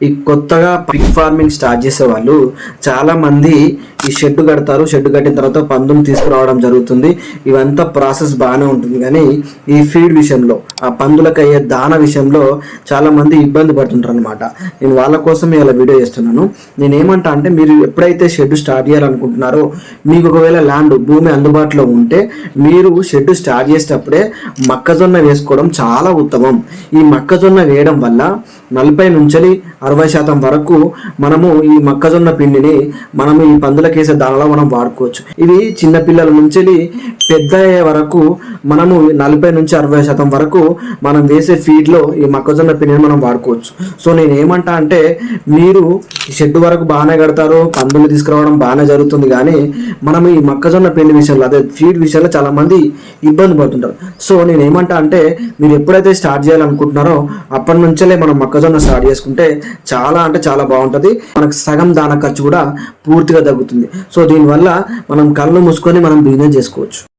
ఈ కొత్తగా Pig farming start చేసే వాళ్ళు చాలా మంది ఈ షెడ్ కడతారు. షెడ్ కట్టిన తర్వాత పందులు తీసుకురావడం జరుగుతుంది. ఇవంతా ప్రాసెస్ బాగానే ఉంటుంది, కానీ ఈ ఫీడ్ విషయంలో, ఆ పందులకు అయ్యే దాన విషయంలో చాలా మంది ఇబ్బంది పడుతుంటారు అనమాట. నేను వాళ్ళ కోసం ఇలా వీడియో చేస్తున్నాను. నేను ఏమంటా అంటే, మీరు ఎప్పుడైతే షెడ్ స్టార్ట్ చేయాలనుకుంటున్నారో, మీకు ఒకవేళ భూమి అందుబాటులో ఉంటే మీరు షెడ్ స్టార్ట్ చేసేటప్పుడే మొక్కజొన్న వేసుకోవడం చాలా ఉత్తమం. ఈ మొక్కజొన్న వేయడం వల్ల 40 నుంచి 60% వరకు మనము ఈ మొక్కజొన్న పిండిని మనము ఈ పందులకేసే దానిలో మనం వాడుకోవచ్చు. ఇవి చిన్నపిల్లల నుంచి పెద్ద అయ్యే వరకు మనము 40 నుంచి 60% వరకు మనం వేసే ఫీడ్లో ఈ మొక్కజొన్న పిండిని మనం వాడుకోవచ్చు. సో నేను ఏమంటా అంటే, మీరు షెడ్ వరకు బాగానే కడతారు, పందులు తీసుకురావడం బాగానే జరుగుతుంది, కానీ మనం ఈ మొక్కజొన్న పిండి విషయంలో, అదే ఫీడ్ విషయంలో చాలా మంది ఇబ్బంది పడుతుంటారు. సో నేను ఏమంటా అంటే, మీరు ఎప్పుడైతే స్టార్ట్ చేయాలనుకుంటున్నారో అప్పటి నుంచే మనం మొక్కజొన్న స్టార్ట్ చేసుకుంటే చాలా అంటే చాలా బాగుంటుంది. మనకు సగం దాన ఖర్చు కూడా పూర్తిగా తగ్గుతుంది. సో దీనివల్ల మనం కళ్ళు మూసుకొని మనం బిజినెస్ చేసుకోవచ్చు.